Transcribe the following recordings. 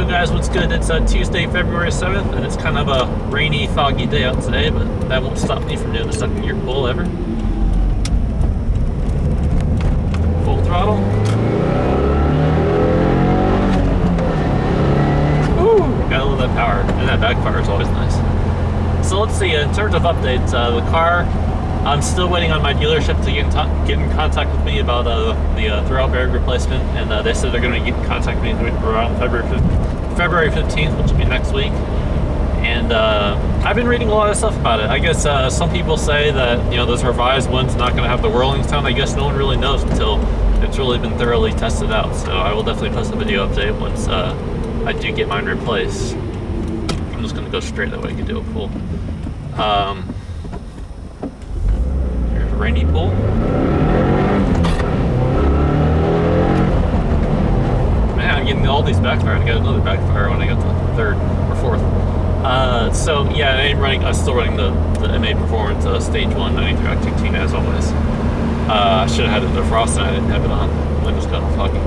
guys, what's good? It's Tuesday, February 7th, and it's kind of a rainy, foggy day out today, but that won't stop me from doing the second gear pull ever. Full throttle. Ooh, gotta love that power, and that backfire is always nice. So let's see, in terms of updates, the car, I'm still waiting on my dealership to get in contact with me about the Throwout bearing replacement, and they said they're going to get in contact with me around February 15th, which will be next week. And I've been reading a lot of stuff about it. I guess some people say that, you know, this revised one's not going to have the whirling sound. I guess no one really knows until it's really been thoroughly tested out. So I will definitely post a video update once I do get mine replaced. I'm just going to go straight that way I can do a pull. Here's a rainy pull. Man, I'm getting all these backfires. I got another backfire when I got to third or fourth. So yeah, I'm still running the Maperformance stage 1 93 Octane as always. I should have had it defrosted. I didn't have it on. Windows got all foggy.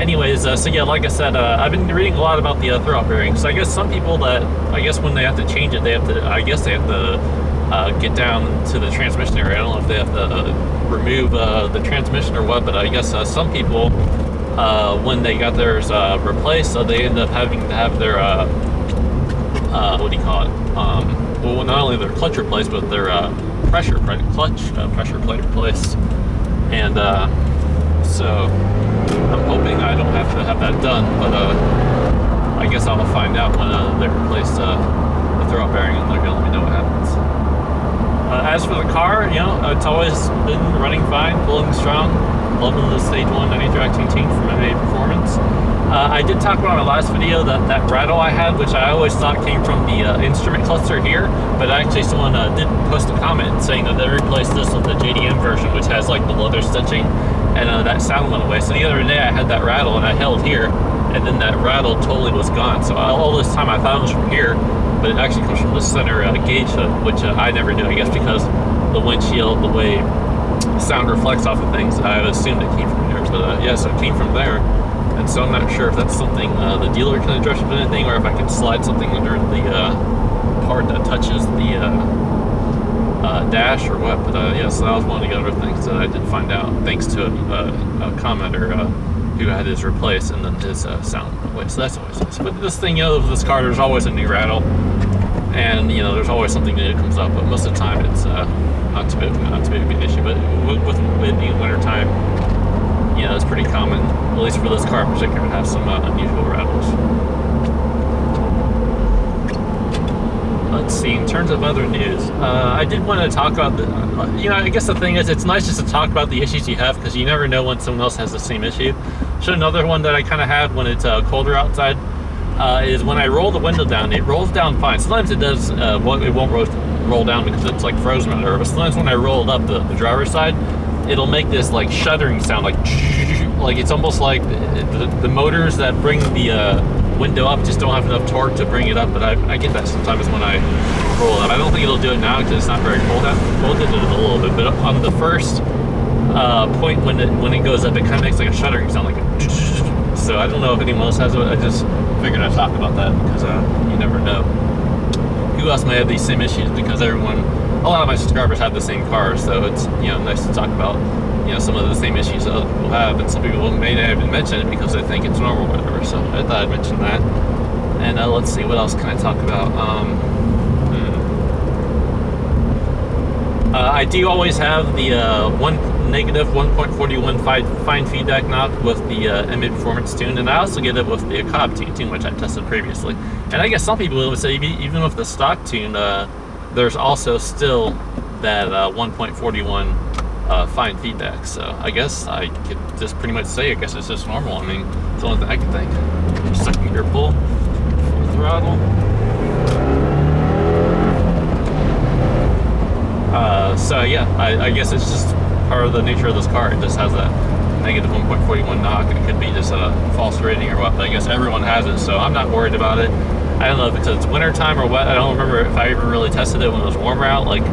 Anyways, so yeah, like I said, I've been reading a lot about the Throwout bearing. So I guess some people that, I guess when they have to change it, they have to, get down to the transmission area. I don't know if they have to remove the transmission or what, but I guess some people, when they got theirs replaced, so they end up having to have their, what do you call it? Well, not only their clutch replaced, but their pressure plate replaced. And so I'm hoping I don't have to have that done, but I guess I'll find out when they replace the Throwout bearing, and they're gonna let me know what happens. As for the car, you know, it's always been running fine, pulling strong. Loving the stage 1 93 Octane from Maperformance. I did talk about in my last video that rattle I had, which I always thought came from the instrument cluster here, but actually someone did post a comment saying that they replaced this with the JDM version, which has like the leather stitching, and that sound went away. So the other day I had that rattle and I held here, and then that rattle totally was gone. So all this time I thought it was from here, but it actually comes from the center gauge hood, which I never knew, I guess, because the windshield, the way sound reflects off of things, I assumed it came from there. So yes, it came from there. And so I'm not sure if that's something the dealer can address with anything, or if I can slide something under the part that touches the dash or what. But yeah, so that was one of the other things that I did find out, thanks to a commenter who had his replaced, and then his sound went away. So that's always nice. But this thing, you know, with this car, there's always a new rattle, and you know, there's always something new that comes up. But most of the time, it's not too big of an issue. But with it being winter time, you know, it's pretty common, at least for this car in particular, to have some unusual rattles. Let's see, in terms of other news, I did want to talk about the, you know, I guess the thing is, it's nice just to talk about the issues you have, because you never know when someone else has the same issue. So another one that I kind of have when it's colder outside is when I roll the window down, it rolls down fine. Sometimes it does, it won't roll down because it's like frozen or whatever, but sometimes when I roll it up the driver's side, it'll make this like shuddering sound, like it's almost like the motors that bring the window up just don't have enough torque to bring it up. But I get that sometimes when I roll it up. I don't think it'll do it now because it's not very cold out. Well, it did it a little bit, but on the first point when it goes up, it kind of makes like a shuddering sound, like a, so I don't know if anyone else has it. I just figured I'd talk about that because you never know who else may have these same issues, because a lot of my subscribers have the same cars, so it's, you know, nice to talk about, you know, some of the same issues that other people have, and some people may not even mention it because they think it's normal or whatever. So I thought I'd mention that. And let's see, what else can I talk about? I do always have the negative 1.41 fine feedback knob with the Maperformance tune, and I also get it with the TOB tune, which I tested previously. And I guess some people would say even with the stock tune, there's also still that 1.41 fine feedback. So I guess I could just pretty much say, I guess it's just normal. I mean, it's the only thing I can think. Second gear pull, full throttle. So yeah, I guess it's just part of the nature of this car. It just has that negative 1.41 knock. It could be just a false rating or what, but I guess everyone has it, so I'm not worried about it. I don't know if it's winter time or what. I don't remember if I ever really tested it when it was warmer out, like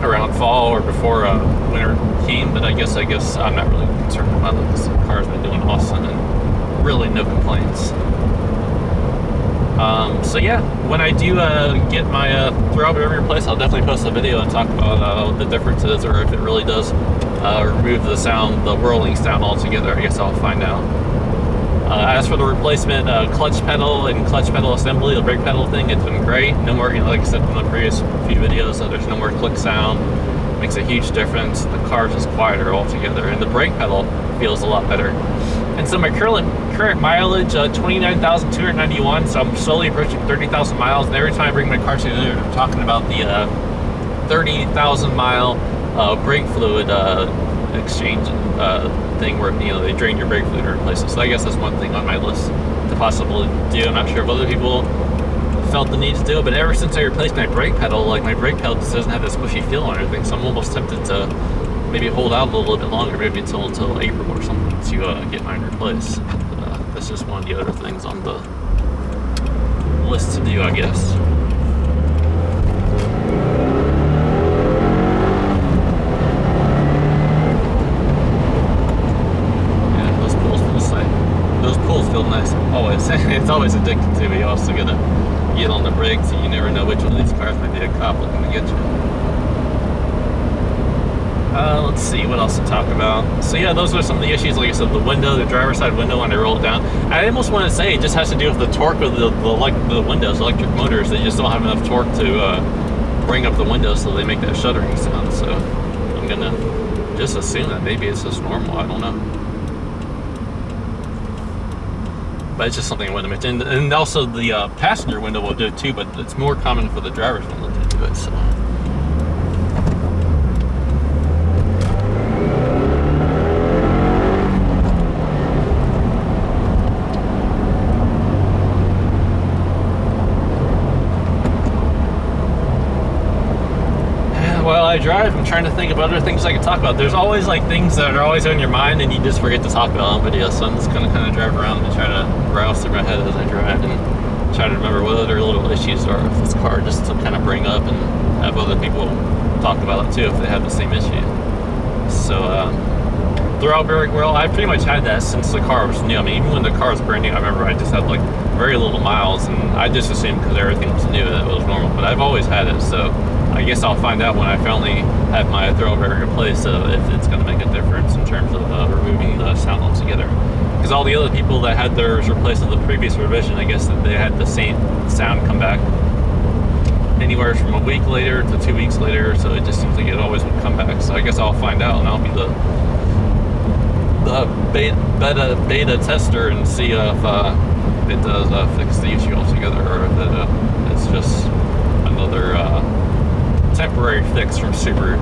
around fall or before winter came. But I guess I'm not really concerned about it because the car's been doing awesome, and really no complaints. So yeah, when I do get my Throwout replaced, I'll definitely post a video and talk about the differences, or if it really does remove the sound, the whirling sound altogether. I guess I'll find out. As for the replacement clutch pedal and clutch pedal assembly, the brake pedal thing, it's been great. No more, like I said from the previous few videos, there's no more click sound. Makes a huge difference. The car's just quieter altogether, and the brake pedal feels a lot better. And so my current mileage, 29,291, so I'm slowly approaching 30,000 miles, and every time I bring my car together, I'm talking about the 30,000 mile brake fluid exchange thing where, you know, they drain your brake fluid and replace it. So I guess that's one thing on my list to possibly do. I'm not sure if other people felt the need to do it, but ever since I replaced my brake pedal, like, my brake pedal just doesn't have this squishy feel on everything, so I'm almost tempted to maybe hold out a little bit longer, maybe until April or something, to get mine replaced. That's just one of the other things on the list to do, I guess. Yeah, those pulls feel nice. Those pulls feel nice. Always. It's always addicting to me. You also gotta get on the brakes, and you never know which one of these cars might be a cop looking to get you. Let's see what else to talk about. So yeah, those are some of the issues. Like I said, the window, the driver's side window, when I roll it down, I almost want to say it just has to do with the torque of the windows, electric motors. They just don't have enough torque to bring up the windows, so they make that shuddering sound. So I'm gonna just assume that maybe it's just normal. I don't know, but it's just something I want to mention. And also the passenger window will do it too, but it's more common for the driver's window to do it. So. While I drive, I'm trying to think of other things I can talk about. There's always like things that are always on your mind and you just forget to talk about on video. So I'm just gonna kind of drive around and try to browse through my head as I drive and try to remember what other little issues are with this car, just to kind of bring up and have other people talk about it too if they have the same issue. So Throwout very well. I pretty much had that since the car was new. I mean, even when the car was brand new, I remember I just had like very little miles, and I just assumed because everything was new that it was normal. But I've always had it, so I guess I'll find out when I finally have my Throwout replaced if it's going to make a difference in terms of removing the sound altogether. Because all the other people that had theirs replaced with the previous revision, I guess that they had the same sound come back anywhere from a week later to 2 weeks later. So it just seems like it always would come back. So I guess I'll find out, and I'll be the beta tester and see if it does fix the issue altogether, or if it's just another temporary fix from Subaru.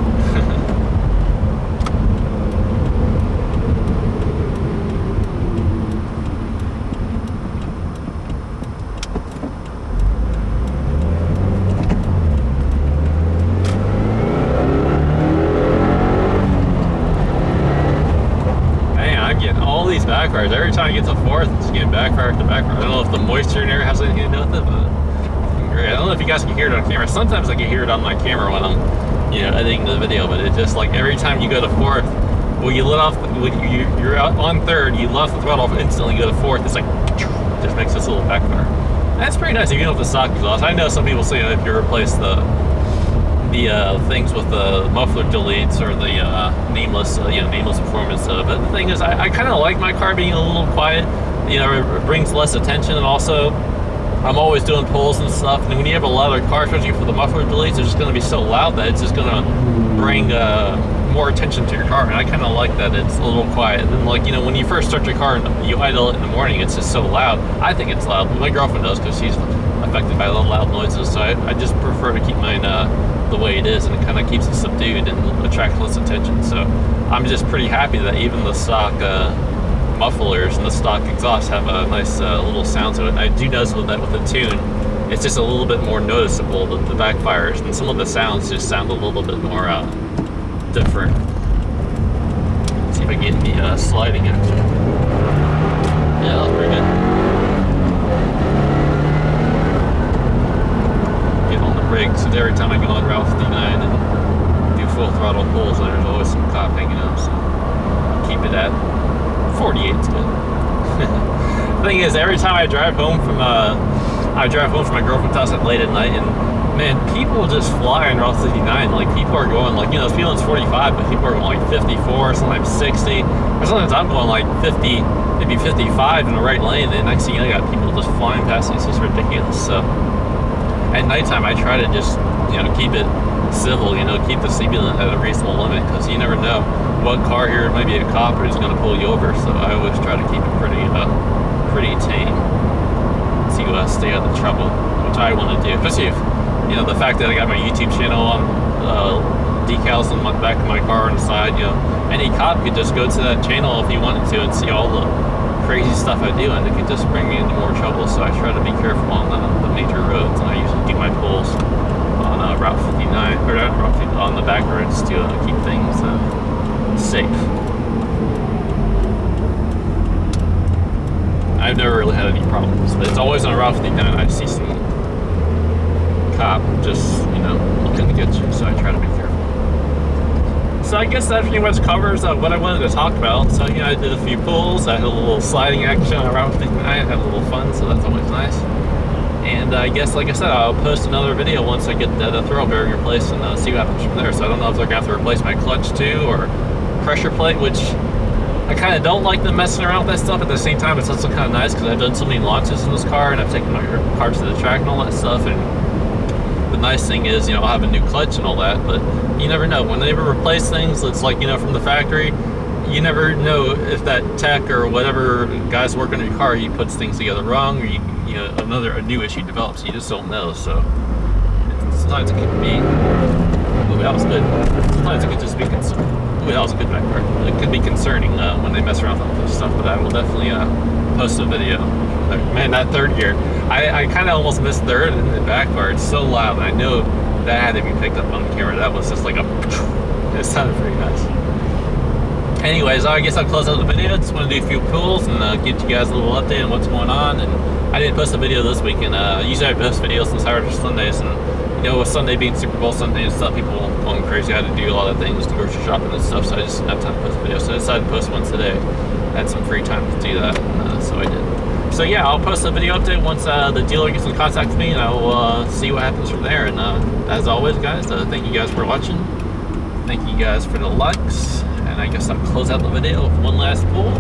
Backfires. Every time I get to fourth, it's getting backfire after backfire. I don't know if the moisture in there has anything to do with it, but great. I don't know if you guys can hear it on camera. Sometimes I can hear it on my camera when I'm, editing the video, but it's just like every time you go to fourth, well, you let off, when you're out on third, you let off the throttle instantly, you go to fourth, it's like, it just makes this little backfire. That's pretty nice, even with the stock exhaust. I know some people say if you replace the things with the muffler deletes or the nameless performance. But the thing is, I kind of like my car being a little quiet. It brings less attention, and also I'm always doing pulls and stuff. And when you have a louder car, especially for the muffler deletes, it's just going to be so loud that it's just going to bring more attention to your car. And I kind of like that it's a little quiet. And when you first start your car and you idle it in the morning, it's just so loud. I think it's loud. My girlfriend does because she's affected by the loud noises. So I just prefer to keep mine the way it is, and it kind of keeps it subdued and attracts less attention. So I'm just pretty happy that even the stock mufflers and the stock exhaust have a nice little sound to it. And I do notice that with the tune, it's just a little bit more noticeable, the backfires, and some of the sounds just sound a little bit more different. Let's see if I can get the sliding action. Yeah, that was pretty good. Brakes, so every time I go on Route 59 and do full throttle pulls, there's always some cop hanging out, so keep it at 48's good. is, every time I drive home from my girlfriend's house at late at night, and man, people just fly on Route 59. Like, people are going like, you know, speed limit's 45, but people are going like 54, sometimes 60, or sometimes I'm going like 50, maybe 55 in the right lane, and next thing you know, I got people just flying past me. It's just ridiculous. So at nighttime, I try to just, you know, keep it civil, you know, keep the speed limit at a reasonable limit, because you never know what car here, maybe a cop is going to pull you over. So I always try to keep it pretty tame to stay out of the trouble, which I want to do, especially if, you know, the fact that I got my YouTube channel on, decals on the back of my car on the side, you know, any cop could just go to that channel if he wanted to and see all the crazy stuff I do, and it could just bring me into more trouble. So I try to be careful on the major roads, and I usually do my pulls on Route 59, or not Route 59, on the back roads to keep things safe. I've never really had any problems, but it's always on Route 59 I see some cop just, you know, looking to get you, so I try to be careful. So I guess that pretty much covers what I wanted to talk about. So, you know, I did a few pulls, I had a little sliding action on Route 59, I had a little fun, so that's always nice. And I guess, like I said, I'll post another video once I get that throw bearing replaced and see what happens from there. So I don't know if they're going to have to replace my clutch too, or pressure plate, which I kind of don't like them messing around with that stuff. At the same time, it's also kind of nice because I've done so many launches in this car, and I've taken my car to the track and all that stuff. And the nice thing is, you know, I'll have a new clutch and all that, but you never know. When they ever replace things, it's like, you know, from the factory, you never know if that tech or whatever guy's working on your car, he puts things together wrong, or you know, a new issue develops. You just don't know. So sometimes it can be, ooh, that was good. Sometimes it could just be concerning. Ooh, that was a good backfire. It could be concerning when they mess around with this stuff, but I will definitely post a video. Man, that third gear, I kind of almost missed third and it backfired. It's so loud, and I know that had to be picked up on camera. That was just like it sounded pretty nice. Anyways, I guess I'll close out the video. Just want to do a few pulls and give you guys a little update on what's going on. And I didn't post a video this week, and usually I post videos on Saturdays or Sundays, and you know, with Sunday being Super Bowl Sunday and stuff, people going crazy. I had to do a lot of things, grocery shopping and stuff, so I just didn't have time to post videos. So I decided to post one today. I had some free time to do that, and, so I did. So yeah, I'll post a video update once the dealer gets in contact with me, and I will see what happens from there. And as always, guys, thank you guys for watching. Thank you guys for the likes. And I guess I'll close out the video with one last pull.